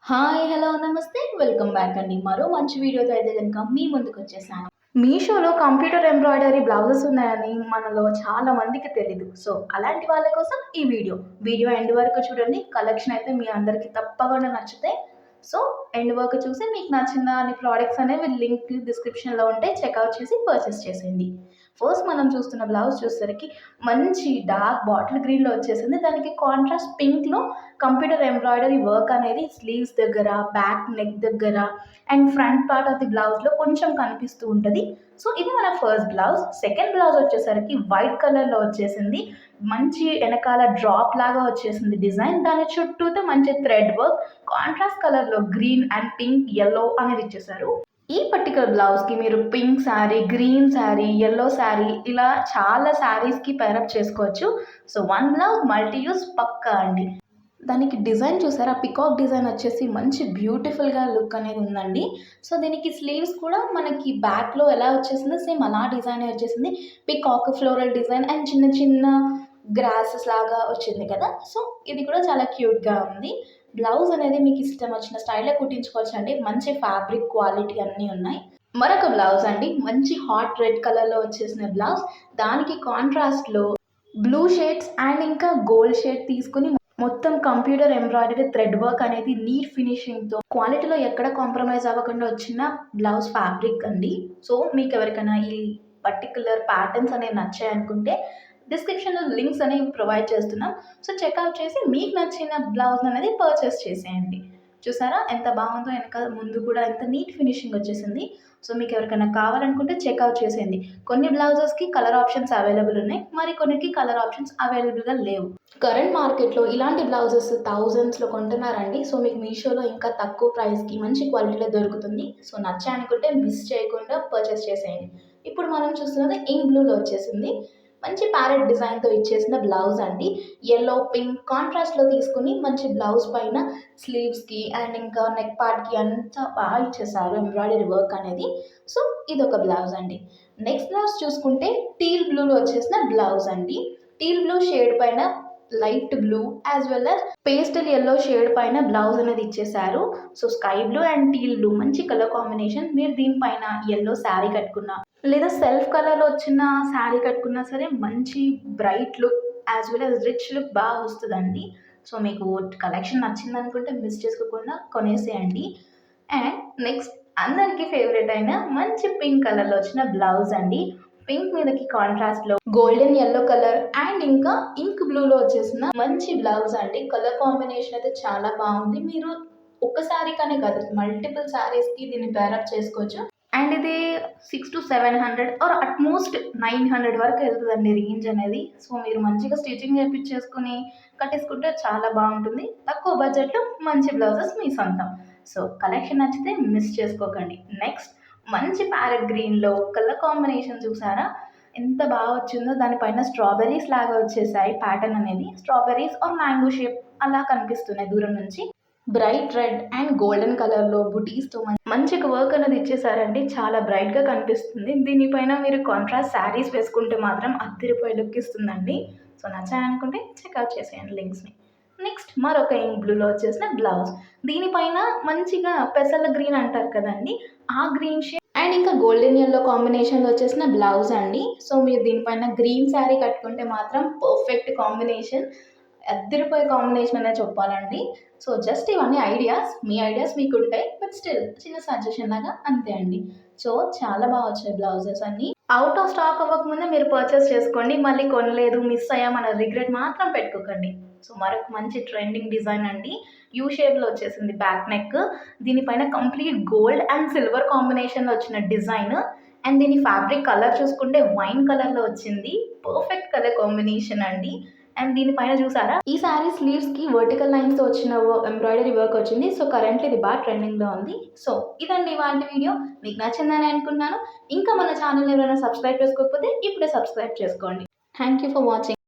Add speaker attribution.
Speaker 1: Hi! Hello! నమస్తే. Welcome back అండి. మరో మంచి వీడియోతో అయితే గనుక మీ ముందుకొచ్చేసాను. మీషోలో కంప్యూటర్ ఎంబ్రాయిడరీ బ్లౌజెస్ ఉన్నాయని మనలో చాలా మందికి తెలీదు. సో, అలాంటి వాళ్ళ కోసం ఈ వీడియో. వీడియో ఎండ్ వరకు చూడండి. కలెక్షన్ అయితే మీ అందరికీ తప్పకుండా నచ్చుతాయి. సో, ఎండ్ వరకు చూసి మీకు నచ్చిన అన్ని ప్రొడక్ట్స్ అనేవి లింక్ డిస్క్రిప్షన్‌లో ఉంటాయి. చెక్‌ఔట్ చేసి పర్చేస్ చేసేయండి. ఫస్ట్ మనం చూస్తున్న బ్లౌజ్ చూసేసరికి మంచి డార్క్ బాటిల్ గ్రీన్‌లో వచ్చేసింది. దానికి కాంట్రాస్ట్ పింక్‌లో కంప్యూటర్ ఎంబ్రాయిడరీ వర్క్ అనేది స్లీవ్స్ దగ్గర, బ్యాక్ నెక్ దగ్గర and front part of the బ్లౌజ్‌లో కొంచెం కనిపిస్తూ ఉంటది. సో, ఇది మన ఫస్ట్ బ్లౌజ్. సెకండ్ బ్లౌజ్ వచ్చేసరికి వైట్ కలర్‌లో వచ్చేసింది. మంచి ఎనకాల డ్రాప్ లాగా వచ్చేసింది డిజైన్. దాని చుట్టూతా మంచి థ్రెడ్ వర్క్ కాంట్రాస్ట్ కలర్‌లో గ్రీన్ అండ్ పింక్, యెల్లో అనేది ఇచ్చేసారు. ఈ పర్టిక్యులర్ బ్లౌజ్‌కి మీరు pink sari, green sari, yellow sari ఇలా చాలా శారీస్‌కి పేరప్ చేసుకోవచ్చు. So, one blouse multi use పక్కా అండి. దానికి డిజైన్ చూసారా? పికాక్ డిజైన్ వచ్చేసి మంచి బ్యూటిఫుల్‌గా లుక్ అనేది ఉందండి. సో, దీనికి స్లీవ్స్ కూడా మనకి బ్యాక్‌లో ఎలా వచ్చేసిందో సేమ్ అలా డిజైనే వచ్చేసింది. పికాక్ ఫ్లోరల్ డిజైన్ అండ్ చిన్న చిన్న గ్రాసెస్ లాగా వచ్చింది కదా! సో, ఇది కూడా చాలా క్యూట్‌గా ఉంది. బ్లౌజ్ అనేది మీకు ఇష్టం వచ్చిన స్టైల్‌లో కుట్టించుకోవచ్చండి. మంచి ఫ్యాబ్రిక్ క్వాలిటీ అన్నీ ఉన్నాయి. మరొక బ్లౌజ్ అండి. మంచి హాట్ రెడ్ కలర్‌లో వచ్చేసిన బ్లౌజ్. దానికి కాంట్రాస్ట్‌లో బ్లూ షేడ్స్ అండ్ ఇంకా గోల్డ్ షేడ్ తీసుకొని మొత్తం కంప్యూటర్ ఎంబ్రాయిడరీ థ్రెడ్ వర్క్ అనేది నీట్ ఫినిషింగ్‌తో క్వాలిటీలో ఎక్కడ కాంప్రమైజ్ అవ్వకుండా వచ్చిన బ్లౌజ్ ఫ్యాబ్రిక్ అండి. సో, మీకు ఎవరికైనా ఈ పర్టిక్యులర్ ప్యాటర్న్స్ అనేవి నచ్చాయనుకుంటే డిస్క్రిప్షన్‌లో లింక్స్ అనేవి ప్రొవైడ్ చేస్తున్నాం. సో, చెక్‌ఔట్ చేసి మీకు నచ్చిన బ్లౌజ్ అనేది పర్చేస్ చేసేయండి. చూసారా ఎంత బాగుందో, వెనకాల ముందు కూడా ఎంత నీట్ ఫినిషింగ్ వచ్చేసింది. సో, మీకు ఎవరికైనా కావాలనుకుంటే చెక్‌ఔట్ చేసేయండి. కొన్ని బ్లౌజెస్‌కి కలర్ ఆప్షన్స్ అవైలబుల్ ఉన్నాయి. మరి కొన్నిటికి కలర్ ఆప్షన్స్ అవైలబుల్‌గా లేవు. కరెంట్ మార్కెట్‌లో ఇలాంటి బ్లౌజెస్ థౌజండ్స్‌లో కొంటున్నారండి. సో, మీకు మీషోలో ఇంకా తక్కువ ప్రైస్‌కి మంచి క్వాలిటీలో దొరుకుతుంది. సో, నచ్చాయనుకుంటే మిస్ చేయకుండా పర్చేస్ చేసేయండి. ఇప్పుడు మనం చూస్తున్నది ఇంక్ బ్లూలో వచ్చేసింది. మంచి ప్యారెట్ డిజైన్‌తో ఇచ్చేసిన బ్లౌజ్ అండి. యెల్లో, పింక్ కాంట్రాస్ట్‌లో తీసుకొని మంచి బ్లౌజ్ పైన స్లీవ్స్‌కి అండ్ ఇంకా నెక్ పార్ట్‌కి అంతా బాగా ఇచ్చేసారు ఎంబ్రాయిడరీ వర్క్ అనేది. సో, ఇదొక బ్లౌజ్ అండి. నెక్స్ట్ బ్లౌజ్ చూసుకుంటే టీల్ బ్లూలో వచ్చేసిన బ్లౌజ్ అండి. టీల్ బ్లూ షేడ్ పైన light blue as well as pastel yellow shade పైన బ్లౌజ్ అనేది ఇచ్చేసారు. So, sky blue and teal blue మంచి కలర్ కాంబినేషన్. మీరు దీనిపైన యెల్లో శారీ కట్టుకున్నా లేదా సెల్ఫ్ కలర్‌లో వచ్చిన శారీ కట్టుకున్నా సరే మంచి bright look as well as rich look బాగా వస్తదండి. సో, మీకు కలెక్షన్ నచ్చిందనుకుంటే మిస్ చేసుకోకుండా కొనేసేయండి. అండ్ నెక్స్ట్ అందరికీ ఫేవరెట్ అయిన మంచి పింక్ కలర్‌లో వచ్చిన బ్లౌజ్ అండి. పింక్ మీదకి కాంట్రాస్ట్‌లో గోల్డెన్ యెల్లో కలర్ అండ్ ఇంకా ఇంక్ బ్లూలో వచ్చేసిన మంచి బ్లౌజ్ అండి. కలర్ కాంబినేషన్ అయితే చాలా బాగుంది. మీరు ఒక్క శారీకనే కాదు మల్టిపుల్ శారీస్‌కి దీన్ని పేరప్ చేసుకోవచ్చు. అండ్ ఇది 600-700 ఆర్ అట్‌మోస్ట్ 900 వరకు వెళ్తదండి రేంజ్ అనేది. సో, మీరు మంచిగా స్టిచింగ్ చేపిచ్చేసుకొని కట్టేసుకుంటే చాలా బాగుంటుంది. తక్కువ బడ్జెట్‌లో మంచి బ్లౌజెస్ మీ సొంతం. సో, కలెక్షన్ నచ్చితే మిస్ చేసుకోకండి. నెక్స్ట్ మంచి ప్యారెట్ గ్రీన్‌లో కలర్ కాంబినేషన్ చూసారా? ఎంత బాగా వచ్చిందో. దానిపైన స్ట్రాబెర్రీస్ లాగా వచ్చేసాయి ప్యాటర్న్ అనేది. స్ట్రాబెర్రీస్ ఆర్ మ్యాంగో షేప్ అలా కనిపిస్తున్నాయి దూరం నుంచి. బ్రైట్ రెడ్ అండ్ గోల్డెన్ కలర్‌లో బుటీస్‌తో మంచిగా వర్క్ అనేది ఇచ్చేసారండి. చాలా బ్రైట్‌గా కనిపిస్తుంది. దీనిపైన మీరు కాంట్రాస్ట్ శారీస్ వేసుకుంటే మాత్రం అదిరిపోయే లుక్ ఇస్తుందండి. సో, నచ్చాయనుకుంటే చెక్‌ఔట్ చేసేయండి లింక్స్‌ని. నెక్స్ట్ మరొక ఇంక్ బ్లూలో వచ్చేసిన బ్లౌజ్. దీనిపైన మంచిగా పెసల గ్రీన్ అంటారు కదండీ! ఆ గ్రీన్ షేడ్ అండ్ ఇంకా గోల్డెన్ యెల్లో కాంబినేషన్‌లో వచ్చేసిన బ్లౌజ్ అండి. సో, మీరు దీనిపైన గ్రీన్ శారీ కట్టుకుంటే మాత్రం పర్ఫెక్ట్ కాంబినేషన్. అద్దిరిపోయే కాంబినేషన్ అనే చెప్పాలండి. సో, జస్ట్ ఇవన్నీ ఐడియాస్. మీ ఐడియాస్ మీకుంటాయి. బట్ స్టిల్ చిన్న సజెషన్ లాగా అంతే అండి. సో, చాలా బాగా వచ్చాయి బ్లౌజెస్ అన్నీ. ఔట్ ఆఫ్ స్టాక్ అవ్వకముందే మీరు పర్చేస్ చేసుకోండి. మళ్ళీ కొనలేదు, మిస్ అయ్యామన్న రిగ్రెట్ మాత్రం పెట్టుకోకండి. సో, మరొక మంచి ట్రెండింగ్ డిజైన్ అండి. యూ షేప్‌లో వచ్చేసింది బ్యాక్ నెక్. దీనిపైన కంప్లీట్ గోల్డ్ అండ్ సిల్వర్ కాంబినేషన్‌లో వచ్చిన డిజైన్. అండ్ దీని ఫ్యాబ్రిక్ కలర్ చూసుకుంటే వైన్ కలర్‌లో వచ్చింది. పర్ఫెక్ట్ కలర్ కాంబినేషన్ అండి. అండ్ దీనిపైన చూసారా? ఈ సారీ స్లీవ్స్‌కి వర్టికల్ లైన్స్‌తో వచ్చిన ఎంబ్రాయిడరీ వర్క్ వచ్చింది. సో, కరెంట్‌లీ ఇది బాగా ట్రెండింగ్‌లో ఉంది. సో, ఇదండి ఇవాల్టి వీడియో. మీకు నచ్చిందని అనుకున్నాను. ఇంకా మన ఛానల్‌ని ఎవరైనా సబ్స్క్రైబ్ చేసుకోకపోతే ఇప్పుడే సబ్స్క్రైబ్ చేసుకోండి. Thank you for watching.